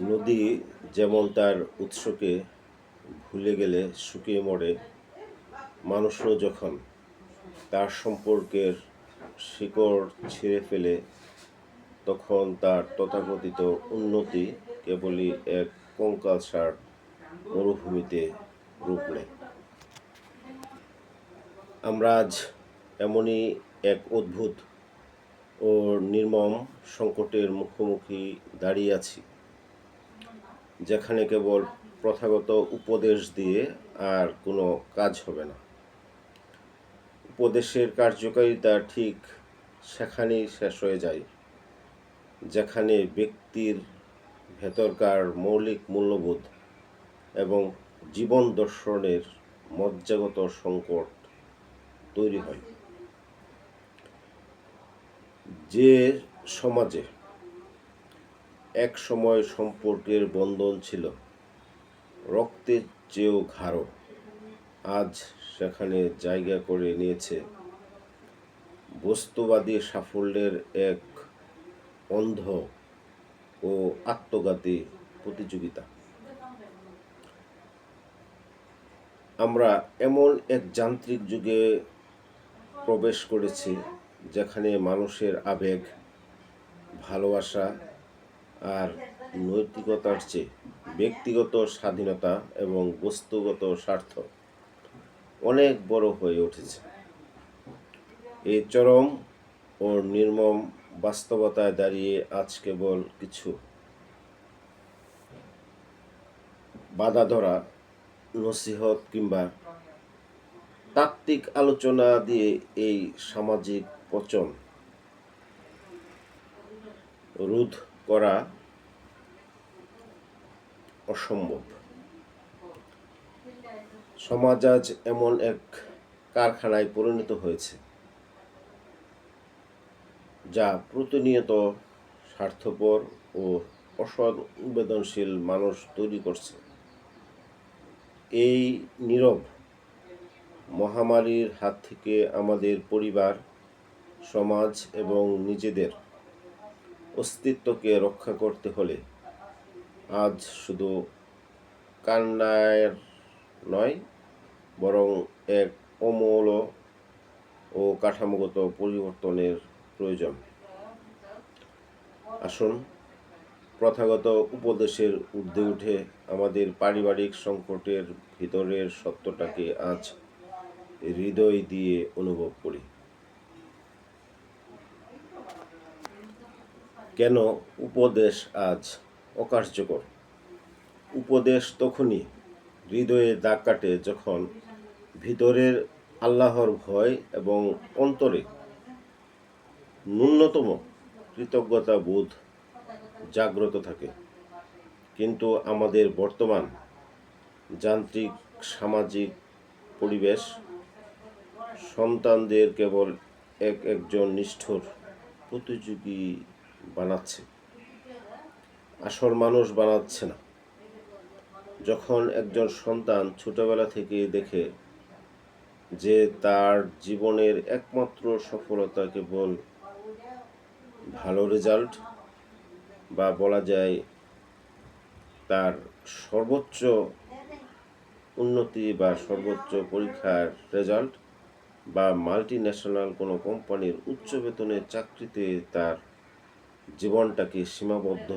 নদী যেমন তার উৎসকে ভুলে গেলে শুকিয়ে মরে, মানুষও যখন তার সম্পর্কের শিকড় ছিঁড়ে ফেলে, তখন তার তথাকথিত উন্নতি কেবলই এক কঙ্কালসার মরুভূমিতে রূপ নেয়। আমরা আজ এমনই এক অদ্ভুত ও নির্মম সংকটের মুখোমুখি দাঁড়িয়ে আছি, যেখানে কেবল প্রথাগত উপদেশ দিয়ে আর কোনো কাজ হবে না। উপদেশের কার্যকারিতা ঠিক সেখানেই শেষ হয়ে যায়, যেখানে ব্যক্তির ভেতরকার মৌলিক মূল্যবোধ এবং জীবন দর্শনের মজ্জাগত সংকট তৈরি হয়। যে সমাজে এক সময় সম্পর্কের বন্ধন ছিল রক্তের চেয়েও গাঢ়, আজ সেখানে জায়গা করে নিয়েছে বস্তুবাদী সাফল্যের এক অন্ধ ও আত্মঘাতী প্রতিযোগিতা। আমরা এমন এক যান্ত্রিক যুগে প্রবেশ করেছি, যেখানে মানুষের আবেগ, ভালোবাসা আর নৈতিকতার চেয়ে ব্যক্তিগত স্বাধীনতা এবং বস্তুগত স্বার্থ অনেক বড় হয়ে উঠেছে। এই চরম ও নির্মম বাস্তবতায় দাঁড়িয়ে আজ কেবল কিছু বাধা ধরা নসিহত কিংবা তাত্ত্বিক আলোচনা দিয়ে এই সামাজিক পচন রোধ করা অসম্ভব। সমাজ আজ এমন এক কারখানায় পরিণত হয়েছে, যা প্রতিনিয়ত স্বার্থপর ও অসংবেদনশীল মানুষ তৈরি করছে। এই নীরব মহামারীর হাত থেকে আমাদের পরিবার, সমাজ এবং নিজেদের অস্তিত্বকে রক্ষা করতে হলে আজ শুধু কান্নার নয়, বরং এক অমূল ও কাঠামোগত পরিবর্তনের প্রয়োজন। আসুন প্রথাগত উপদেশের ঊর্ধ্বে উঠে আমাদের পারিবারিক সংকটের ভিতরের সত্যটাকে আজ হৃদয় দিয়ে অনুভব করি। কেন উপদেশ আজ অকার্যকর? উপদেশ তখনই হৃদয়ে দাগ কাটে যখন ভিতরের আল্লাহর ভয় এবং অন্তরে ন্যূনতম কৃতজ্ঞতা বোধ জাগ্রত থাকে। কিন্তু আমাদের বর্তমান যান্ত্রিক সামাজিক পরিবেশ সন্তানদের কেবল একজন নিষ্ঠুর প্রতিযোগী বানাচ্ছে, আসল মানুষ বানাচ্ছে না। যখন একজন সন্তান ছোটবেলা থেকে দেখে যে তার জীবনের একমাত্র সফলতা কেবল ভালো রেজাল্ট, বা বলা যায় তার সর্বোচ্চ উন্নতি বা সর্বোচ্চ পরীক্ষার রেজাল্ট, বা মাল্টি ন্যাশনাল কোনো কোম্পানির উচ্চ বেতনের চাকরিতে তার জীবনটাকে সীমাবদ্ধ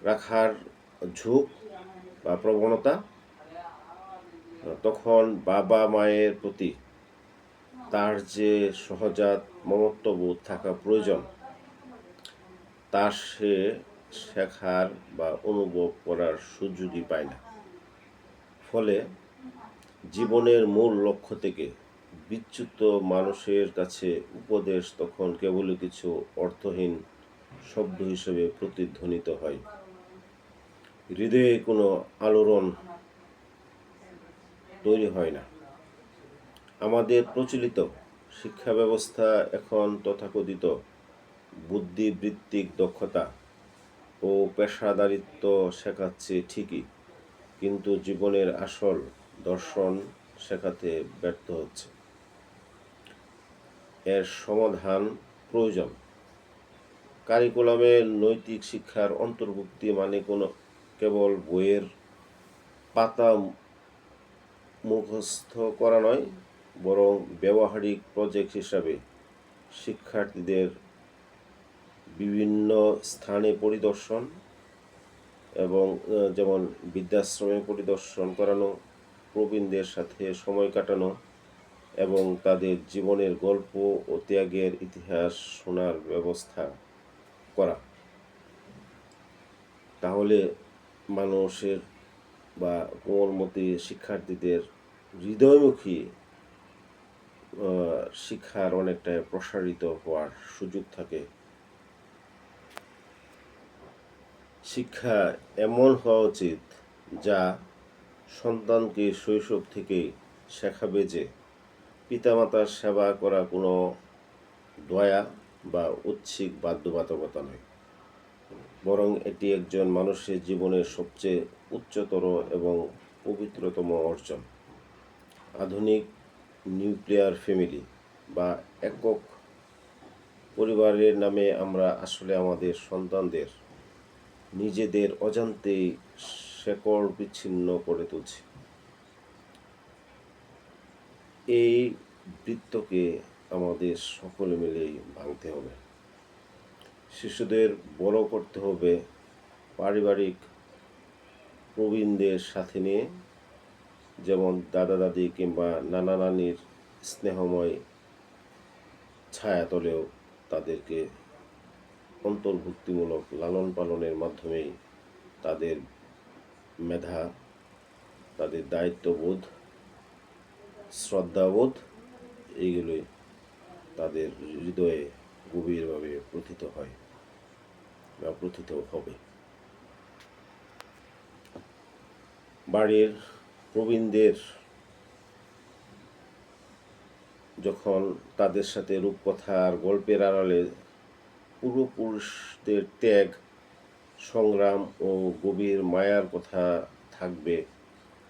রাখার ঝোঁক বা প্রবণতা, তখন বাবা মায়ের প্রতি তার যে সহজাত মমত্ববোধ থাকা প্রয়োজন, তা সে শেখার বা অনুভব করার সুযোগই পায় না। ফলে জীবনের মূল লক্ষ্য থেকে বিচ্যুত মানুষের কাছে উপদেশ তখন কেবলই কিছু অর্থহীন শব্দ হিসেবে প্রতিধ্বনিত হয়। হৃদয়ে কোনো আলোড়ন তৈরি হয় না। আমাদের প্রচলিত শিক্ষা ব্যবস্থা এখন তথাকথিত বুদ্ধিবৃত্তিক দক্ষতা ও পেশাদারিত্ব শেখাচ্ছে ঠিকই, কিন্তু জীবনের আসল দর্শন শেখাতে ব্যর্থ হচ্ছে। এর সমাধান প্রয়োজন। কারিকুলামে নৈতিক শিক্ষার অন্তর্ভুক্তি মানে কোনো কেবল বইয়ের পাতা মুখস্থ করা নয়, বরং ব্যবহারিক প্রজেক্ট হিসাবে শিক্ষার্থীদের বিভিন্ন স্থানে পরিদর্শন এবং যেমন বৃদ্ধাশ্রমে পরিদর্শন করানো, প্রবীণদের সাথে সময় কাটানো এবং তাদের জীবনের গল্প ও ত্যাগের ইতিহাস শোনার ব্যবস্থা করা। তাহলে মানুষের বা কোমলমতি শিক্ষার্থীদের হৃদয়মুখী শিক্ষার অনেকটা প্রসারিত হওয়ার সুযোগ থাকে। শিক্ষা এমন হওয়া উচিত যা সন্তানকে শৈশব থেকেই শেখাবে যে পিতামাতার সেবা করা কোনো দয়া বা ঐচ্ছিক বাধ্যবাধকতা নয়, বরং এটি একজন মানুষের জীবনের সবচেয়ে উচ্চতর এবং পবিত্রতম অর্জন। আধুনিক নিউক্লিয়ার ফ্যামিলি বা একক পরিবারের নামে আমরা আসলে আমাদের সন্তানদের নিজেদের অজান্তেই শেকড় বিচ্ছিন্ন করে তুলছি। এই বৃত্তকে আমাদের সকলে মিলেই ভাঙতে হবে। শিশুদের বড় করতে হবে পারিবারিক প্রবীণদের সাথে নিয়ে, যেমন দাদা দাদি কিংবা নানা নানির স্নেহময় ছায়াতলেও তাদেরকে অন্তর্ভুক্তিমূলক লালন পালনের মাধ্যমেই তাদের মেধা, তাদের দায়িত্ববোধ, শ্রদ্ধাবোধ এইগুলোই তাদের হৃদয়ে গভীরভাবে প্রথিত হয় বা প্রথিত হবে। বাড়ির প্রবীণদের যখন তাদের সাথে রূপকথা আর গল্পের আড়ালে পূর্বপুরুষদের ত্যাগ, সংগ্রাম ও গভীর মায়ার কথা থাকবে,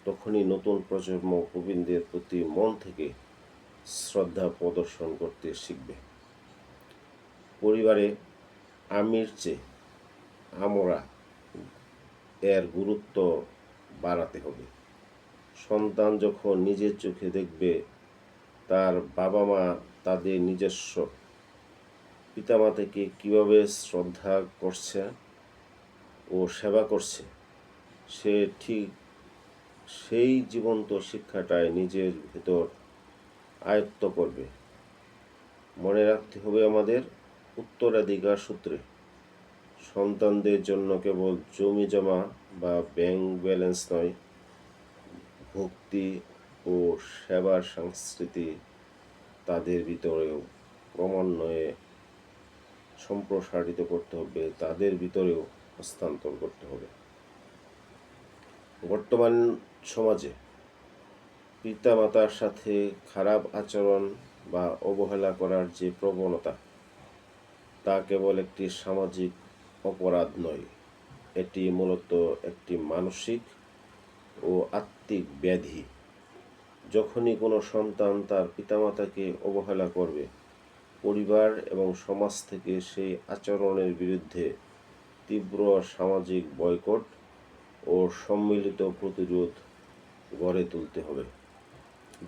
তখনই নতুন প্রজন্ম প্রবীণদের প্রতি মন থেকে শ্রদ্ধা প্রদর্শন করতে শিখবে। পরিবারে আমির চেয়ে আমরা এর গুরুত্ব বাড়াতে হবে। সন্তান যখন নিজের চোখে দেখবে তার বাবা মা তাদের নিজস্ব পিতামাতাকে কীভাবে শ্রদ্ধা করছে ও সেবা করছে, সে ঠিক সেই জীবন্ত শিক্ষাটাই নিজের ভেতর আয়ত্ত করবে। মনে রাখতে হবে আমাদের উত্তরাধিকার সূত্রে সন্তানদের জন্য কেবল জমি জমা বা ব্যাংক ব্যালেন্স নয়, ভক্তি ও সেবার সংস্কৃতি তাদের ভিতরেও ক্রমান্বয়ে সম্প্রসারিত করতে হবে, তাদের ভিতরেও হস্তান্তর করতে হবে। বর্তমান সমাজে পিতামাতার সাথে খারাপ আচরণ বা অবহেলা করার যে প্রবণতা, তা কেবল একটি সামাজিক অপরাধ নয়, এটি মূলত একটি মানসিক ও আত্মিক ব্যাধি। যখনই কোনো সন্তান তার পিতামাতাকে অবহেলা করবে, পরিবার এবং সমাজ থেকে সেই আচরণের বিরুদ্ধে তীব্র সামাজিক বয়কট ও সম্মিলিত প্রতিরোধ গড়ে তুলতে হবে।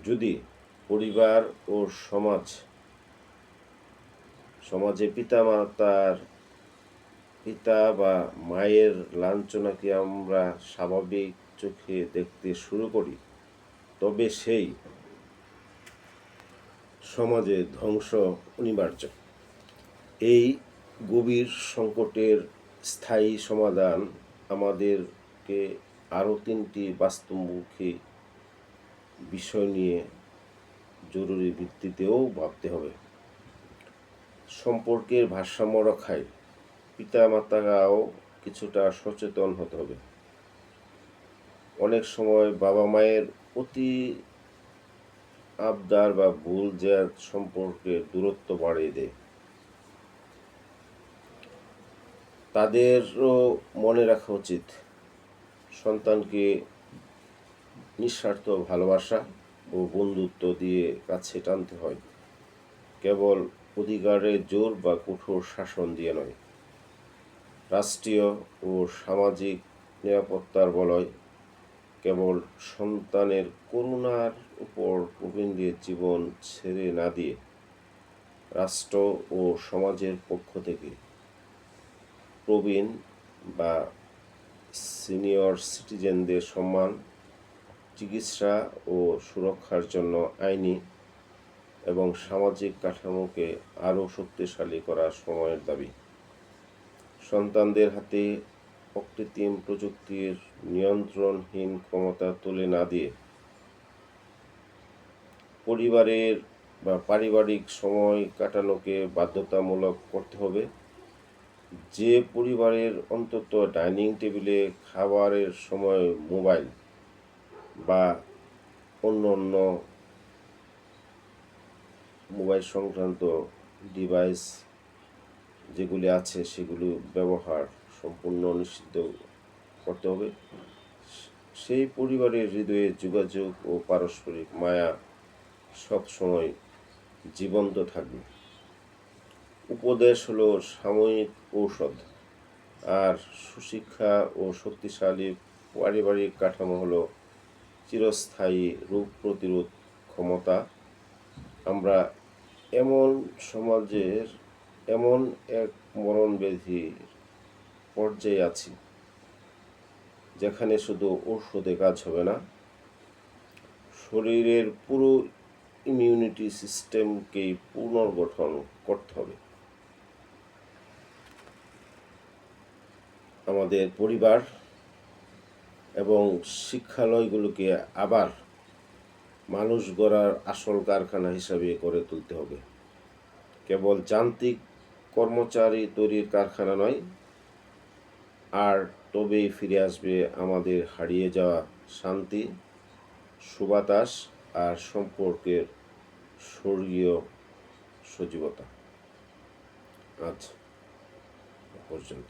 যদি পরিবার ও সমাজে পিতা বা মায়ের লাঞ্ছনাকে আমরা স্বাভাবিক চোখে দেখতে শুরু করি, তবে সেই সমাজে ধ্বংস অনিবার্য। এই গভীর সংকটের স্থায়ী সমাধান আমাদেরকে আরও 3টি বাস্তবমুখী বিষয় নিয়ে জরুরি ভিত্তিতেও ভাবতে হবে। সম্পর্কের ভারসাম্য রক্ষায় পিতামাতারাও কিছুটা সচেতন হতে হবে। অনেক সময় বাবা মায়ের অতি আবদার বা ভুল জেদ সম্পর্কের দূরত্ব বাড়িয়ে দেয়। তাদেরও মনে রাখা উচিত সন্তানকে নিঃস্বার্থ ভালোবাসা ও বন্ধুত্ব দিয়ে কাছে টানতে হয়, কেবল অধিকারের জোর বা কঠোর শাসন দিয়ে নয়। রাষ্ট্রীয় ও সামাজিক নিরাপত্তার বলয় কেবল সন্তানের করুণার উপর প্রবীণদের জীবন ছেড়ে না দিয়ে রাষ্ট্র ও সমাজের পক্ষ থেকে প্রবীণ বা সিনিয়র সিটিজেনদের সম্মান, চিকিৎসা ও সুরক্ষার জন্য আইনি এবং সামাজিক কাঠামোকে আরও শক্তিশালী করা সময়ের দাবি। সন্তানদের হাতে অকৃত্রিম প্রযুক্তির নিয়ন্ত্রণহীন ক্ষমতা তুলে না দিয়ে পরিবারের বা পারিবারিক সময় কাটানোকে বাধ্যতামূলক করতে হবে। যে পরিবারের অন্তত ডাইনিং টেবিলে খাবারের সময় মোবাইল বা অন্য মোবাইল সংক্রান্ত ডিভাইস যেগুলি আছে সেগুলো ব্যবহার সম্পূর্ণ নিষিদ্ধ করতে হবে, সেই পরিবারের হৃদয়ে যোগাযোগ ও পারস্পরিক মায়া সবসময় জীবন্ত থাকবে। উপদেশ হলো সাময়িক ঔষধ, আর সুশিক্ষা ও শক্তিশালী পারিবারিক কাঠামো হলো চিরস্থায়ী রোগ প্রতিরোধ ক্ষমতা। আমরা এমন সমাজের এমন এক মরণব্যাধির পর্যায়ে আছি যেখানে শুধু ঔষধে কাজ হবে না, শরীরের পুরো ইমিউনিটি সিস্টেমকেই পুনর্গঠন করতে হবে। আমাদের পরিবার এবং শিক্ষালয়গুলোকে আবার মানুষ গড়ার আসল কারখানা হিসাবে গড়ে তুলতে হবে। কেবল যান্ত্রিক কর্মচারী তৈরির কারখানা নয়, আর তবেই ফিরে আসবে আমাদের হারিয়ে যাওয়া শান্তি, সুবাতাস আর সম্পর্কের স্বর্গীয় সজীবতা। আজ পর্যন্ত।